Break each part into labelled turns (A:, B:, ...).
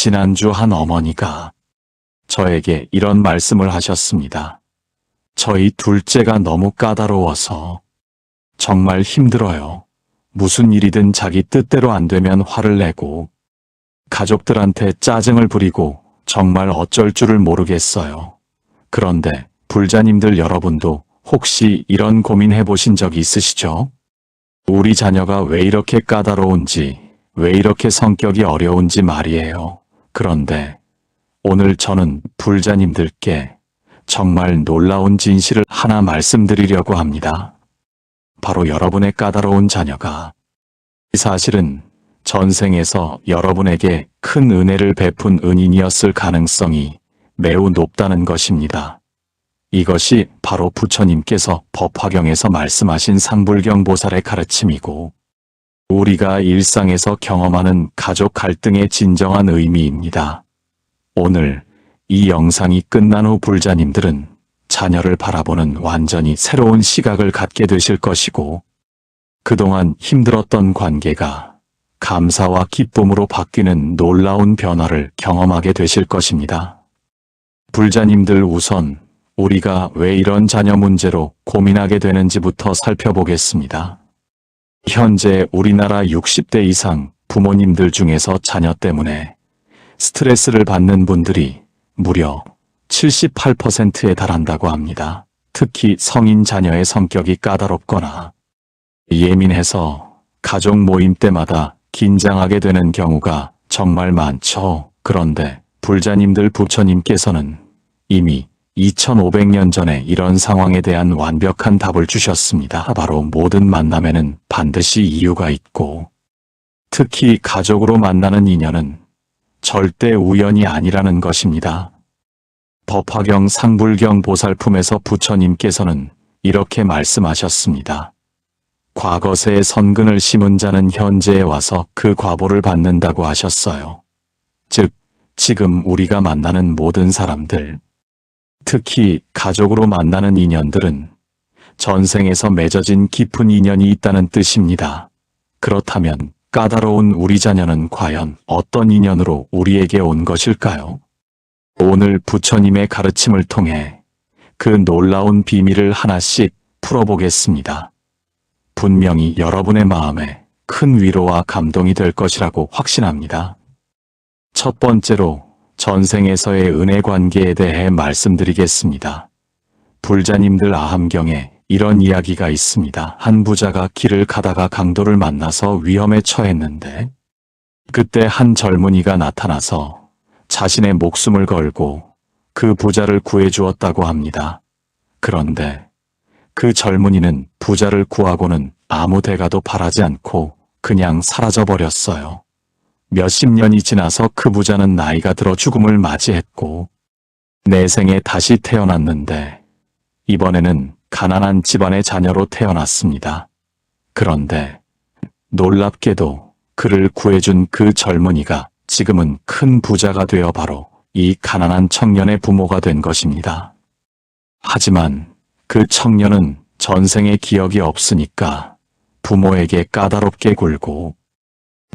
A: 지난주 한 어머니가 저에게 이런 말씀을 하셨습니다. 저희 둘째가 너무 까다로워서 정말 힘들어요. 무슨 일이든 자기 뜻대로 안 되면 화를 내고 가족들한테 짜증을 부리고 정말 어쩔 줄을 모르겠어요. 그런데 불자님들 여러분도 혹시 이런 고민해 보신 적 있으시죠? 우리 자녀가 왜 이렇게 까다로운지, 왜 이렇게 성격이 어려운지 말이에요. 그런데 오늘 저는 불자님들께 정말 놀라운 진실을 하나 말씀드리려고 합니다. 바로 여러분의 까다로운 자녀가 사실은 전생에서 여러분에게 큰 은혜를 베푼 은인이었을 가능성이 매우 높다는 것입니다. 이것이 바로 부처님께서 법화경에서 말씀하신 상불경 보살의 가르침이고 우리가 일상에서 경험하는 가족 갈등의 진정한 의미입니다. 오늘 이 영상이 끝난 후 불자님들은 자녀를 바라보는 완전히 새로운 시각을 갖게 되실 것이고 그동안 힘들었던 관계가 감사와 기쁨으로 바뀌는 놀라운 변화를 경험하게 되실 것입니다. 불자님들 우선 우리가 왜 이런 자녀 문제로 고민하게 되는지부터 살펴보겠습니다. 현재 우리나라 60대 이상 부모님들 중에서 자녀 때문에 스트레스를 받는 분들이 무려 78%에 달한다고 합니다. 특히 성인 자녀의 성격이 까다롭거나 예민해서 가족 모임 때마다 긴장하게 되는 경우가 정말 많죠. 그런데 불자님들 부처님께서는 이미 2500년 전에 이런 상황에 대한 완벽한 답을 주셨습니다. 바로 모든 만남에는 반드시 이유가 있고 특히 가족으로 만나는 인연은 절대 우연이 아니라는 것입니다. 법화경 상불경 보살품에서 부처님께서는 이렇게 말씀하셨습니다. 과거세에 선근을 심은 자는 현재에 와서 그 과보를 받는다고 하셨어요. 즉, 지금 우리가 만나는 모든 사람들, 특히 가족으로 만나는 인연들은 전생에서 맺어진 깊은 인연이 있다는 뜻입니다. 그렇다면 까다로운 우리 자녀는 과연 어떤 인연으로 우리에게 온 것일까요? 오늘 부처님의 가르침을 통해 그 놀라운 비밀을 하나씩 풀어보겠습니다. 분명히 여러분의 마음에 큰 위로와 감동이 될 것이라고 확신합니다. 첫 번째로 전생에서의 은혜 관계에 대해 말씀드리겠습니다. 불자님들 아함경에 이런 이야기가 있습니다. 한 부자가 길을 가다가 강도를 만나서 위험에 처했는데 그때 한 젊은이가 나타나서 자신의 목숨을 걸고 그 부자를 구해주었다고 합니다. 그런데 그 젊은이는 부자를 구하고는 아무 대가도 바라지 않고 그냥 사라져버렸어요. 몇십 년이 지나서 그 부자는 나이가 들어 죽음을 맞이했고 내 생에 다시 태어났는데 이번에는 가난한 집안의 자녀로 태어났습니다. 그런데 놀랍게도 그를 구해준 그 젊은이가 지금은 큰 부자가 되어 바로 이 가난한 청년의 부모가 된 것입니다. 하지만 그 청년은 전생의 기억이 없으니까 부모에게 까다롭게 굴고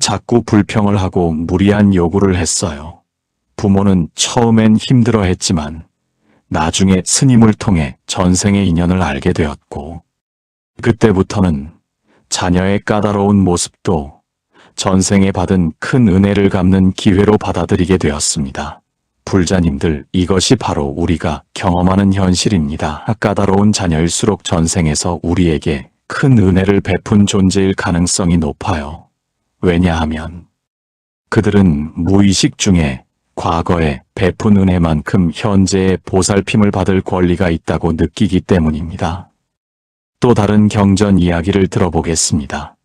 A: 자꾸 불평을 하고 무리한 요구를 했어요. 부모는 처음엔 힘들어했지만 나중에 스님을 통해 전생의 인연을 알게 되었고 그때부터는 자녀의 까다로운 모습도 전생에 받은 큰 은혜를 갚는 기회로 받아들이게 되었습니다. 불자님들, 이것이 바로 우리가 경험하는 현실입니다. 까다로운 자녀일수록 전생에서 우리에게 큰 은혜를 베푼 존재일 가능성이 높아요. 왜냐하면 그들은 무의식 중에 과거에 베푼 은혜만큼 현재의 보살핌을 받을 권리가 있다고 느끼기 때문입니다. 또 다른 경전 이야기를 들어보겠습니다.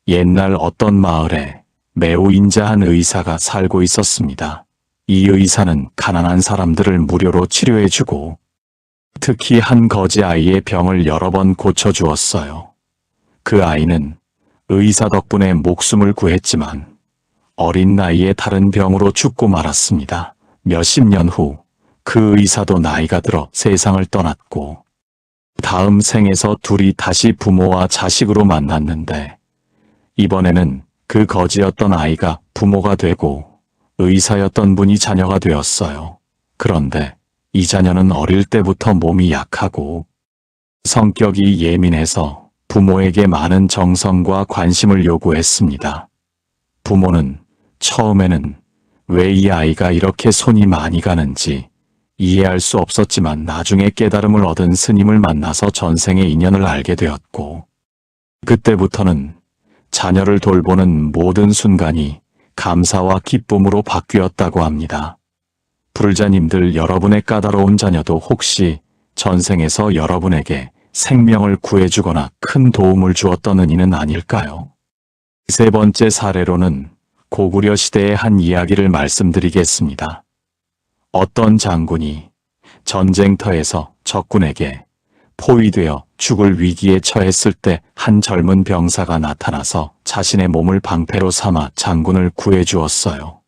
A: 옛날 어떤 마을에 매우 인자한 의사가 살고 있었습니다. 이 의사는 가난한 사람들을 무료로 치료해주고 특히 한 거지 아이의 병을 여러 번 고쳐주었어요. 그 아이는 의사 덕분에 목숨을 구했지만 어린 나이에 다른 병으로 죽고 말았습니다. 몇십 년 후 그 의사도 나이가 들어 세상을 떠났고 다음 생에서 둘이 다시 부모와 자식으로 만났는데 이번에는 그 거지였던 아이가 부모가 되고 의사였던 분이 자녀가 되었어요. 그런데 이 자녀는 어릴 때부터 몸이 약하고 성격이 예민해서 부모에게 많은 정성과 관심을 요구했습니다. 부모는 처음에는 왜 이 아이가 이렇게 손이 많이 가는지 이해할 수 없었지만 나중에 깨달음을 얻은 스님을 만나서 전생의 인연을 알게 되었고, 그때부터는 자녀를 돌보는 모든 순간이 감사와 기쁨으로 바뀌었다고 합니다. 불자님들, 여러분의 까다로운 자녀도 혹시 전생에서 여러분에게 생명을 구해주거나 큰 도움을 주었던 은인은 아닐까요? 세 번째 사례로는 고구려 시대의 한 이야기를 말씀드리겠습니다. 어떤 장군이 전쟁터에서 적군에게 포위되어 죽을 위기에 처했을 때 한 젊은 병사가 나타나서 자신의 몸을 방패로 삼아 장군을 구해주었어요.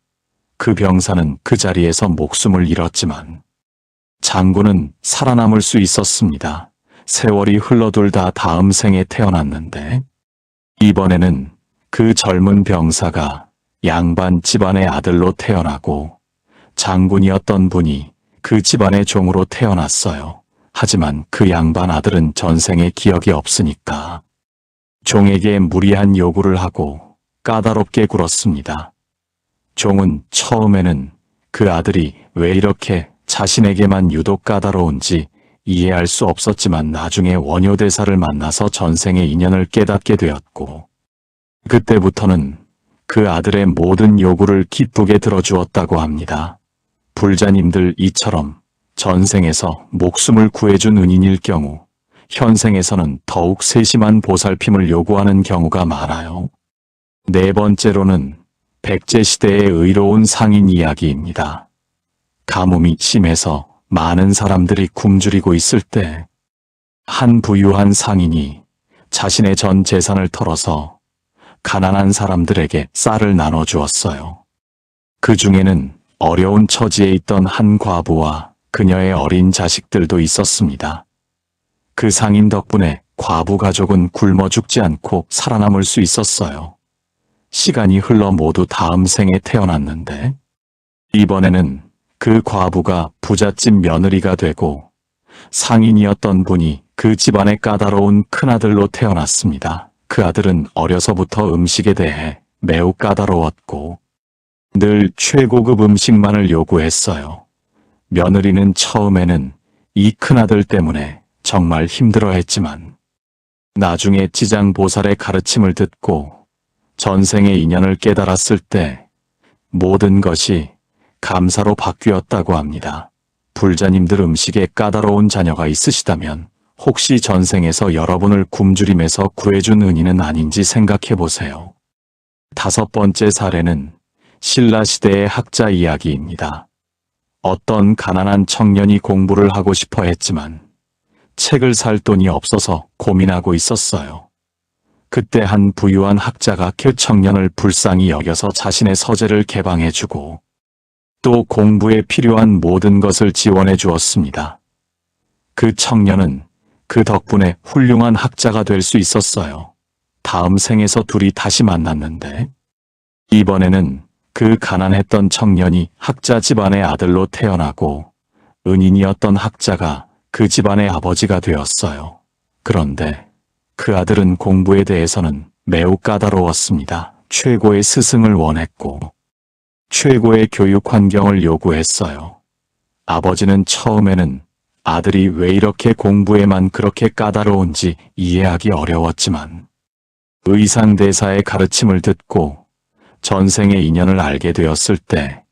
A: 그 병사는 그 자리에서 목숨을 잃었지만 장군은 살아남을 수 있었습니다. 세월이 흘러돌다 다음 생에 태어났는데 이번에는 그 젊은 병사가 양반 집안의 아들로 태어나고 장군이었던 분이 그 집안의 종으로 태어났어요. 하지만 그 양반 아들은 전생에 기억이 없으니까 종에게 무리한 요구를 하고 까다롭게 굴었습니다. 종은 처음에는 그 아들이 왜 이렇게 자신에게만 유독 까다로운지 이해할 수 없었지만 나중에 원효대사를 만나서 전생의 인연을 깨닫게 되었고, 그때부터는 그 아들의 모든 요구를 기쁘게 들어주었다고 합니다. 불자님들, 이처럼 전생에서 목숨을 구해준 은인일 경우 현생에서는 더욱 세심한 보살핌을 요구하는 경우가 많아요. 네 번째로는 백제시대의 의로운 상인 이야기입니다. 가뭄이 심해서 많은 사람들이 굶주리고 있을 때 한 부유한 상인이 자신의 전 재산을 털어서 가난한 사람들에게 쌀을 나눠주었어요. 그 중에는 어려운 처지에 있던 한 과부와 그녀의 어린 자식들도 있었습니다. 그 상인 덕분에 과부 가족은 굶어 죽지 않고 살아남을 수 있었어요. 시간이 흘러 모두 다음 생에 태어났는데 이번에는 그 과부가 부잣집 며느리가 되고 상인이었던 분이 그 집안의 까다로운 큰아들로 태어났습니다. 그 아들은 어려서부터 음식에 대해 매우 까다로웠고 늘 최고급 음식만을 요구했어요. 며느리는 처음에는 이 큰아들 때문에 정말 힘들어했지만 나중에 지장보살의 가르침을 듣고 전생의 인연을 깨달았을 때 모든 것이 감사로 바뀌었다고 합니다. 불자님들, 음식에 까다로운 자녀가 있으시다면 혹시 전생에서 여러분을 굶주림에서 구해준 은인은 아닌지 생각해 보세요. 다섯 번째 사례는 신라시대의 학자 이야기입니다. 어떤 가난한 청년이 공부를 하고 싶어 했지만 책을 살 돈이 없어서 고민하고 있었어요. 그때 한 부유한 학자가 그 청년을 불쌍히 여겨서 자신의 서재를 개방해주고 또 공부에 필요한 모든 것을 지원해 주었습니다. 그 청년은 그 덕분에 훌륭한 학자가 될 수 있었어요. 다음 생에서 둘이 다시 만났는데 이번에는 그 가난했던 청년이 학자 집안의 아들로 태어나고 은인이었던 학자가 그 집안의 아버지가 되었어요. 그런데 그 아들은 공부에 대해서는 매우 까다로웠습니다. 최고의 스승을 원했고 최고의 교육 환경을 요구했어요. 아버지는 처음에는 아들이 왜 이렇게 공부에만 그렇게 까다로운지 이해하기 어려웠지만 의상대사의 가르침을 듣고 전생의 인연을 알게 되었을 때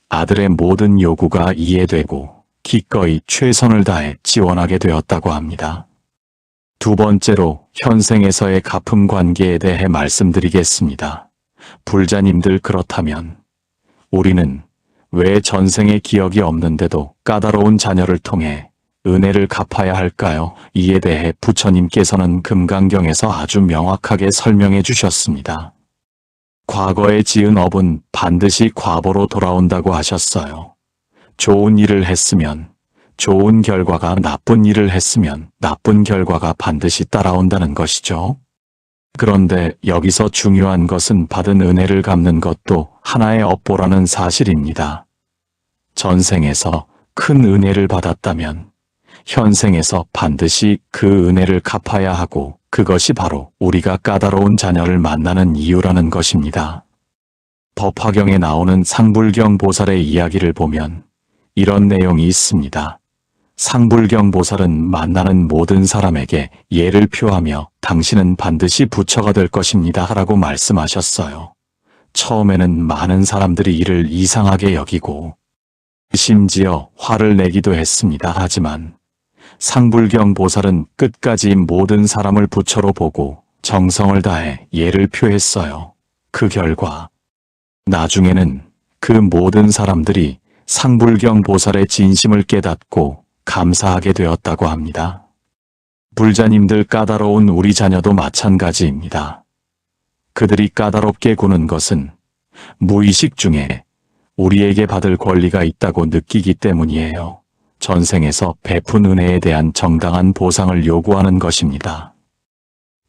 A: 아들의 모든 요구가 이해되고 기꺼이 최선을 다해 지원하게 되었다고 합니다. 두 번째로 현생에서의 가품 관계에 대해 말씀드리겠습니다. 불자님들, 그렇다면 우리는 왜 전생의 기억이 없는데도 까다로운 자녀를 통해 은혜를 갚아야 할까요? 이에 대해 부처님께서는 금강경에서 아주 명확하게 설명해 주셨습니다. 과거에 지은 업은 반드시 과보로 돌아온다고 하셨어요. 좋은 일을 했으면 좋은 결과가, 나쁜 일을 했으면 나쁜 결과가 반드시 따라온다는 것이죠. 그런데 여기서 중요한 것은 받은 은혜를 갚는 것도 하나의 업보라는 사실입니다. 전생에서 큰 은혜를 받았다면 현생에서 반드시 그 은혜를 갚아야 하고, 그것이 바로 우리가 까다로운 자녀를 만나는 이유라는 것입니다. 법화경에 나오는 상불경 보살의 이야기를 보면 이런 내용이 있습니다. 상불경 보살은 만나는 모든 사람에게 예를 표하며 당신은 반드시 부처가 될 것입니다 라고 말씀하셨어요. 처음에는 많은 사람들이 이를 이상하게 여기고 심지어 화를 내기도 했습니다. 하지만 상불경 보살은 끝까지 모든 사람을 부처로 보고 정성을 다해 예를 표했어요. 그 결과 나중에는 그 모든 사람들이 상불경 보살의 진심을 깨닫고 감사하게 되었다고 합니다. 불자님들, 까다로운 우리 자녀도 마찬가지입니다. 그들이 까다롭게 구는 것은 무의식 중에 우리에게 받을 권리가 있다고 느끼기 때문이에요. 전생에서 베푼 은혜에 대한 정당한 보상을 요구하는 것입니다.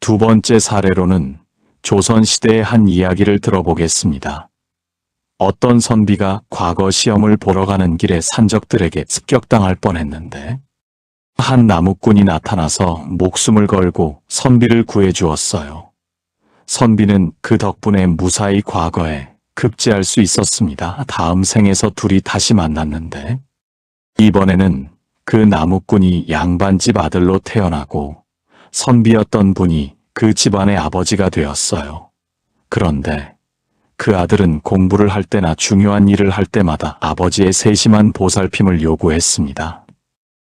A: 두 번째 사례로는 조선시대의 한 이야기를 들어보겠습니다. 어떤 선비가 과거 시험을 보러 가는 길에 산적들에게 습격당할 뻔했는데 한 나무꾼이 나타나서 목숨을 걸고 선비를 구해주었어요. 선비는 그 덕분에 무사히 과거에 급제할 수 있었습니다. 다음 생에서 둘이 다시 만났는데 이번에는 그 나무꾼이 양반집 아들로 태어나고 선비였던 분이 그 집안의 아버지가 되었어요. 그런데 그 아들은 공부를 할 때나 중요한 일을 할 때마다 아버지의 세심한 보살핌을 요구했습니다.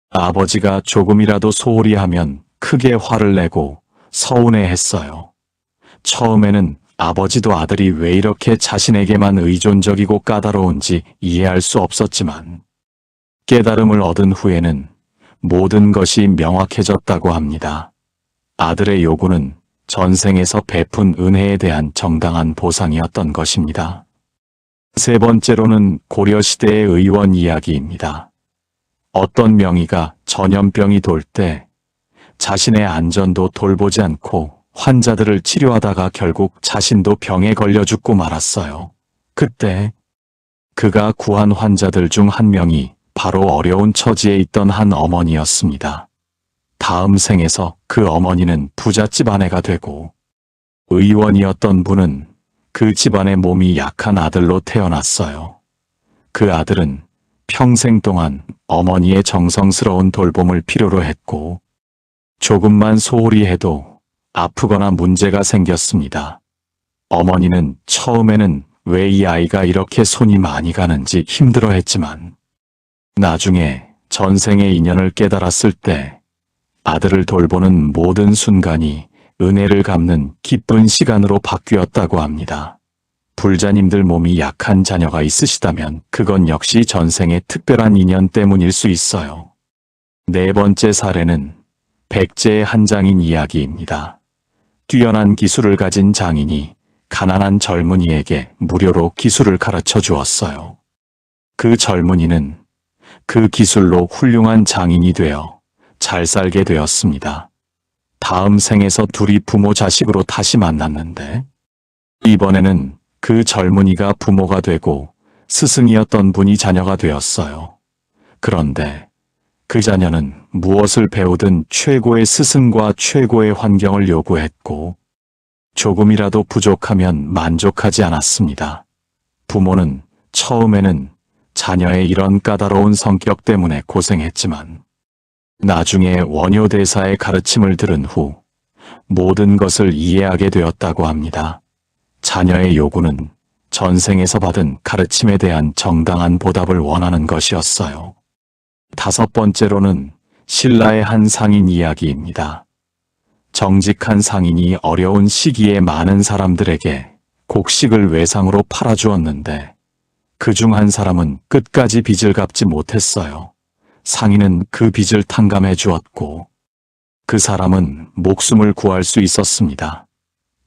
A: 아버지가 조금이라도 소홀히 하면 크게 화를 내고 서운해했어요. 처음에는 아버지도 아들이 왜 이렇게 자신에게만 의존적이고 까다로운지 이해할 수 없었지만 깨달음을 얻은 후에는 모든 것이 명확해졌다고 합니다. 아들의 요구는 전생에서 베푼 은혜에 대한 정당한 보상이었던 것입니다. 세 번째로는 고려시대의 의원 이야기입니다. 어떤 명의가 전염병이 돌 때 자신의 안전도 돌보지 않고 환자들을 치료하다가 결국 자신도 병에 걸려 죽고 말았어요. 그때 그가 구한 환자들 중 한 명이 바로 어려운 처지에 있던 한 어머니였습니다. 다음 생에서 그 어머니는 부잣집 아내가 되고 의원이었던 분은 그 집안의 몸이 약한 아들로 태어났어요. 그 아들은 평생 동안 어머니의 정성스러운 돌봄을 필요로 했고 조금만 소홀히 해도 아프거나 문제가 생겼습니다. 어머니는 처음에는 왜 이 아이가 이렇게 손이 많이 가는지 힘들어했지만 나중에 전생의 인연을 깨달았을 때 아들을 돌보는 모든 순간이 은혜를 갚는 기쁜 시간으로 바뀌었다고 합니다. 불자님들, 몸이 약한 자녀가 있으시다면 그건 역시 전생의 특별한 인연 때문일 수 있어요. 네 번째 사례는 백제의 한 장인 이야기입니다. 뛰어난 기술을 가진 장인이 가난한 젊은이에게 무료로 기술을 가르쳐 주었어요. 그 젊은이는 그 기술로 훌륭한 장인이 되어 잘 살게 되었습니다. 다음 생에서 둘이 부모 자식으로 다시 만났는데 이번에는 그 젊은이가 부모가 되고 스승이었던 분이 자녀가 되었어요. 그런데 그 자녀는 무엇을 배우든 최고의 스승과 최고의 환경을 요구했고 조금이라도 부족하면 만족하지 않았습니다. 부모는 처음에는 자녀의 이런 까다로운 성격 때문에 고생했지만 나중에 원효대사의 가르침을 들은 후 모든 것을 이해하게 되었다고 합니다. 자녀의 요구는 전생에서 받은 가르침에 대한 정당한 보답을 원하는 것이었어요. 다섯 번째로는 신라의 한 상인 이야기입니다. 정직한 상인이 어려운 시기에 많은 사람들에게 곡식을 외상으로 팔아주었는데 그중 한 사람은 끝까지 빚을 갚지 못했어요. 상인은 그 빚을 탕감해 주었고 그 사람은 목숨을 구할 수 있었습니다.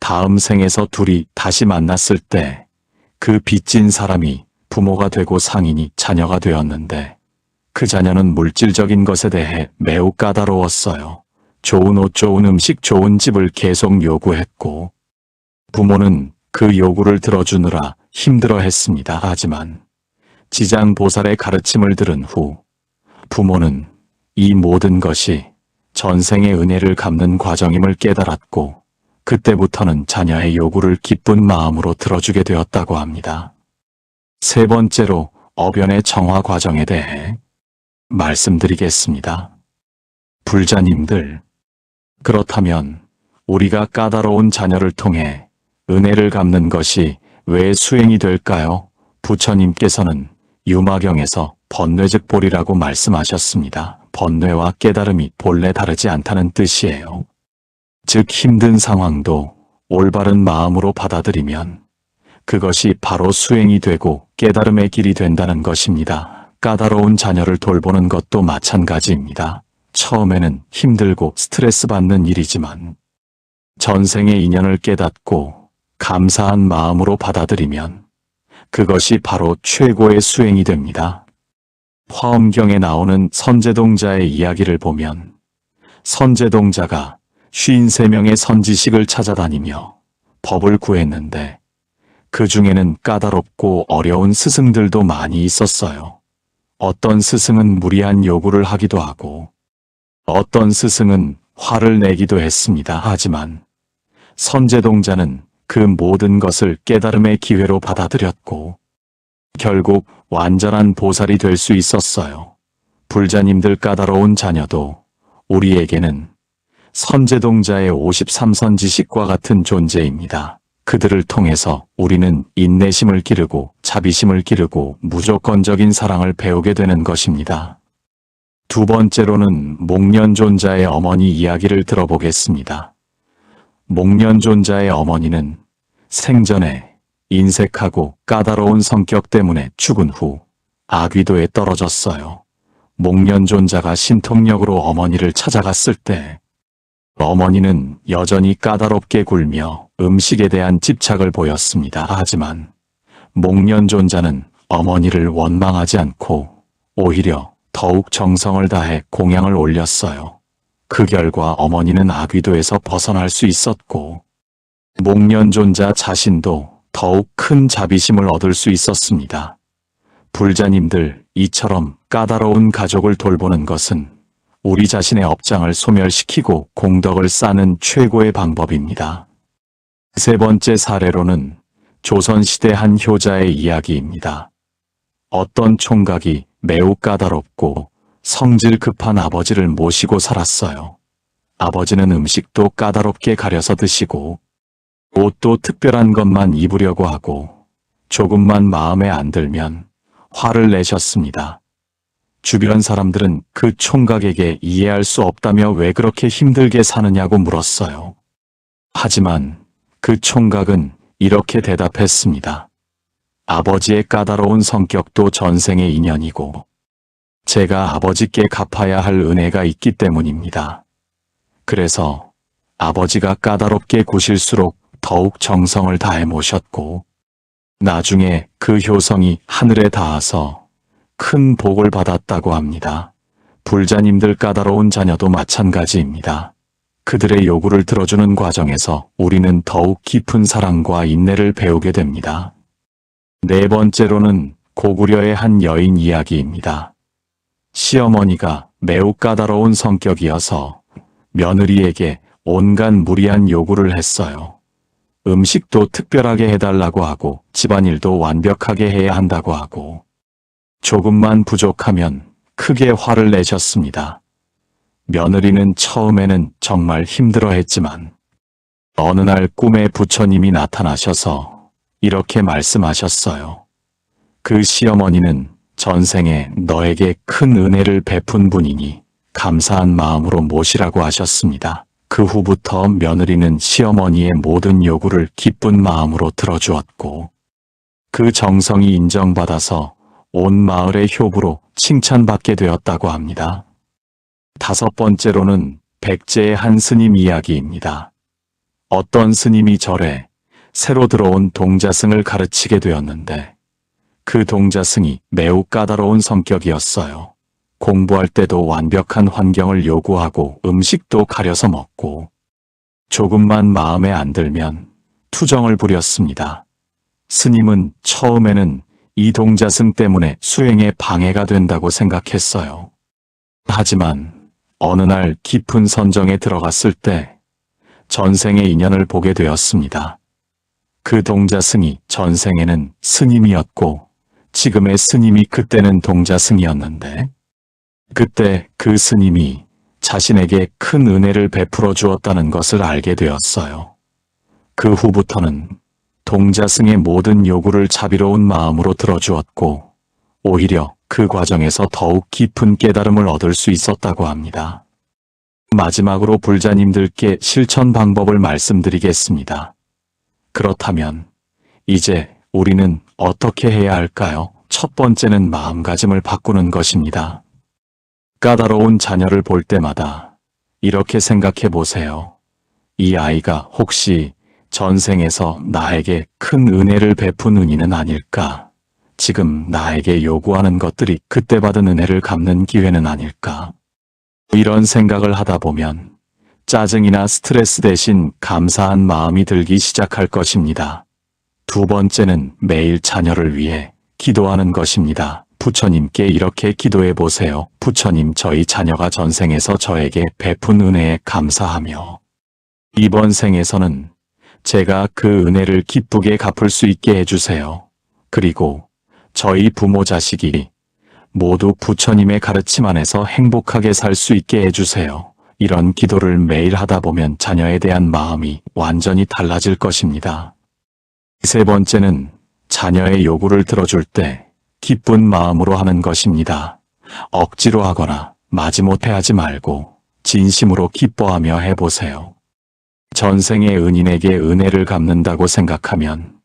A: 다음 생에서 둘이 다시 만났을 때 그 빚진 사람이 부모가 되고 상인이 자녀가 되었는데 그 자녀는 물질적인 것에 대해 매우 까다로웠어요. 좋은 옷, 좋은 음식, 좋은 집을 계속 요구했고, 부모는 그 요구를 들어주느라 힘들어했습니다. 하지만 지장보살의 가르침을 들은 후 부모는 이 모든 것이 전생의 은혜를 갚는 과정임을 깨달았고, 그때부터는 자녀의 요구를 기쁜 마음으로 들어주게 되었다고 합니다. 세 번째로 어변의 정화 과정에 대해 말씀드리겠습니다. 불자님들, 그렇다면 우리가 까다로운 자녀를 통해 은혜를 갚는 것이 왜 수행이 될까요? 부처님께서는 유마경에서 번뇌즉보리라고 말씀하셨습니다. 번뇌와 깨달음이 본래 다르지 않다는 뜻이에요. 즉 힘든 상황도 올바른 마음으로 받아들이면 그것이 바로 수행이 되고 깨달음의 길이 된다는 것입니다. 까다로운 자녀를 돌보는 것도 마찬가지입니다. 처음에는 힘들고 스트레스 받는 일이지만 전생의 인연을 깨닫고 감사한 마음으로 받아들이면 그것이 바로 최고의 수행이 됩니다. 화엄경에 나오는 선제동자의 이야기를 보면 선제동자가 53명의 선지식을 찾아다니며 법을 구했는데 그 중에는 까다롭고 어려운 스승들도 많이 있었어요. 어떤 스승은 무리한 요구를 하기도 하고 어떤 스승은 화를 내기도 했습니다. 하지만 선제동자는 그 모든 것을 깨달음의 기회로 받아들였고 결국 완전한 보살이 될 수 있었어요. 불자님들, 까다로운 자녀도 우리에게는 선제동자의 53선지식과 같은 존재입니다. 그들을 통해서 우리는 인내심을 기르고 자비심을 기르고 무조건적인 사랑을 배우게 되는 것입니다. 두 번째로는 목련존자의 어머니 이야기를 들어보겠습니다. 목련존자의 어머니는 생전에 인색하고 까다로운 성격 때문에 죽은 후 아귀도에 떨어졌어요. 목련존자가 신통력으로 어머니를 찾아갔을 때 어머니는 여전히 까다롭게 굴며 음식에 대한 집착을 보였습니다. 하지만 목련존자는 어머니를 원망하지 않고 오히려 더욱 정성을 다해 공양을 올렸어요. 그 결과 어머니는 아귀도에서 벗어날 수 있었고 목련존자 자신도 더욱 큰 자비심을 얻을 수 있었습니다. 불자님들, 이처럼 까다로운 가족을 돌보는 것은 우리 자신의 업장을 소멸시키고 공덕을 쌓는 최고의 방법입니다. 세 번째 사례로는 조선시대 한 효자의 이야기입니다. 어떤 총각이 매우 까다롭고 성질 급한 아버지를 모시고 살았어요. 아버지는 음식도 까다롭게 가려서 드시고 옷도 특별한 것만 입으려고 하고 조금만 마음에 안 들면 화를 내셨습니다. 주변 사람들은 그 총각에게 이해할 수 없다며 왜 그렇게 힘들게 사느냐고 물었어요. 하지만 그 총각은 이렇게 대답했습니다. 아버지의 까다로운 성격도 전생의 인연이고 제가 아버지께 갚아야 할 은혜가 있기 때문입니다. 그래서 아버지가 까다롭게 구실수록 더욱 정성을 다해 모셨고 나중에 그 효성이 하늘에 닿아서 큰 복을 받았다고 합니다. 불자님들, 까다로운 자녀도 마찬가지입니다. 그들의 요구를 들어주는 과정에서 우리는 더욱 깊은 사랑과 인내를 배우게 됩니다. 네 번째로는 고구려의 한 여인 이야기입니다. 시어머니가 매우 까다로운 성격이어서 며느리에게 온갖 무리한 요구를 했어요. 음식도 특별하게 해달라고 하고 집안일도 완벽하게 해야 한다고 하고 조금만 부족하면 크게 화를 내셨습니다. 며느리는 처음에는 정말 힘들어했지만 어느 날 꿈에 부처님이 나타나셔서 이렇게 말씀하셨어요. 그 시어머니는 전생에 너에게 큰 은혜를 베푼 분이니 감사한 마음으로 모시라고 하셨습니다. 그 후부터 며느리는 시어머니의 모든 요구를 기쁜 마음으로 들어주었고 그 정성이 인정받아서 온 마을의 효부로 칭찬받게 되었다고 합니다. 다섯 번째로는 백제의 한 스님 이야기입니다. 어떤 스님이 절에 새로 들어온 동자승을 가르치게 되었는데 그 동자승이 매우 까다로운 성격이었어요. 공부할 때도 완벽한 환경을 요구하고 음식도 가려서 먹고 조금만 마음에 안 들면 투정을 부렸습니다. 스님은 처음에는 이 동자승 때문에 수행에 방해가 된다고 생각했어요. 하지만 어느 날 깊은 선정에 들어갔을 때 전생의 인연을 보게 되었습니다. 그 동자승이 전생에는 스님이었고 지금의 스님이 그때는 동자승이었는데 그때 그 스님이 자신에게 큰 은혜를 베풀어 주었다는 것을 알게 되었어요. 그 후부터는 동자승의 모든 요구를 자비로운 마음으로 들어주었고 오히려 그 과정에서 더욱 깊은 깨달음을 얻을 수 있었다고 합니다. 마지막으로 불자님들께 실천 방법을 말씀드리겠습니다. 그렇다면 이제 우리는 어떻게 해야 할까요? 첫 번째는 마음가짐을 바꾸는 것입니다. 까다로운 자녀를 볼 때마다 이렇게 생각해 보세요. 이 아이가 혹시 전생에서 나에게 큰 은혜를 베푼 은인은 아닐까? 지금 나에게 요구하는 것들이 그때 받은 은혜를 갚는 기회는 아닐까? 이런 생각을 하다 보면 짜증이나 스트레스 대신 감사한 마음이 들기 시작할 것입니다. 두 번째는 매일 자녀를 위해 기도하는 것입니다. 부처님께 이렇게 기도해 보세요. 부처님, 저희 자녀가 전생에서 저에게 베푼 은혜에 감사하며 이번 생에서는 제가 그 은혜를 기쁘게 갚을 수 있게 해주세요. 그리고 저희 부모 자식이 모두 부처님의 가르침 안에서 행복하게 살 수 있게 해주세요. 이런 기도를 매일 하다 보면 자녀에 대한 마음이 완전히 달라질 것입니다. 세 번째는 자녀의 요구를 들어줄 때 기쁜 마음으로 하는 것입니다. 억지로 하거나 마지못해 하지 말고 진심으로 기뻐하며 해보세요. 전생의 은인에게 은혜를 갚는다고 생각하면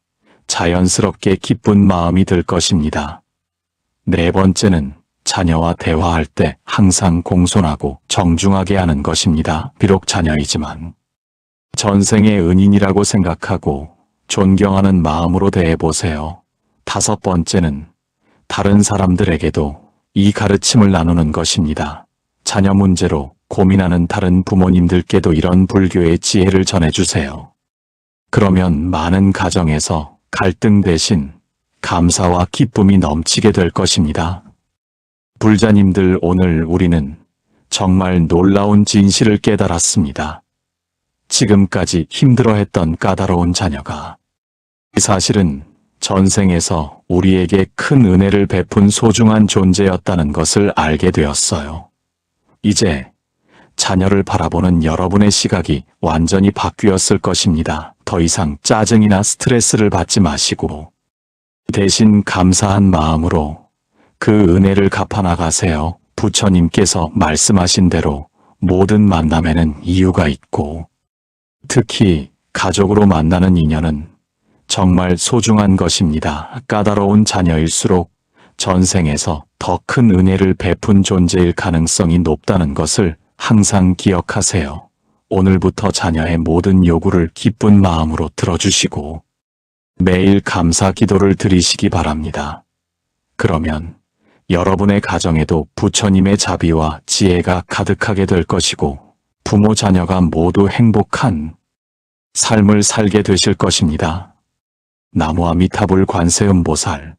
A: 자연스럽게 기쁜 마음이 들 것입니다. 네 번째는 자녀와 대화할 때 항상 공손하고 정중하게 하는 것입니다. 비록 자녀이지만 전생의 은인이라고 생각하고 존경하는 마음으로 대해보세요. 다섯 번째는 다른 사람들에게도 이 가르침을 나누는 것입니다. 자녀 문제로 고민하는 다른 부모님들께도 이런 불교의 지혜를 전해주세요. 그러면 많은 가정에서 갈등 대신 감사와 기쁨이 넘치게 될 것입니다. 불자님들, 오늘 우리는 정말 놀라운 진실을 깨달았습니다. 지금까지 힘들어했던 까다로운 자녀가 사실은 전생에서 우리에게 큰 은혜를 베푼 소중한 존재였다는 것을 알게 되었어요. 이제 자녀를 바라보는 여러분의 시각이 완전히 바뀌었을 것입니다. 더 이상 짜증이나 스트레스를 받지 마시고 대신 감사한 마음으로 그 은혜를 갚아나가세요. 부처님께서 말씀하신 대로 모든 만남에는 이유가 있고 특히 가족으로 만나는 인연은 정말 소중한 것입니다. 까다로운 자녀일수록 전생에서 더 큰 은혜를 베푼 존재일 가능성이 높다는 것을 항상 기억하세요. 오늘부터 자녀의 모든 요구를 기쁜 마음으로 들어주시고 매일 감사 기도를 드리시기 바랍니다. 그러면 여러분의 가정에도 부처님의 자비와 지혜가 가득하게 될 것이고 부모 자녀가 모두 행복한 삶을 살게 되실 것입니다. 나무 아미타불 관세음보살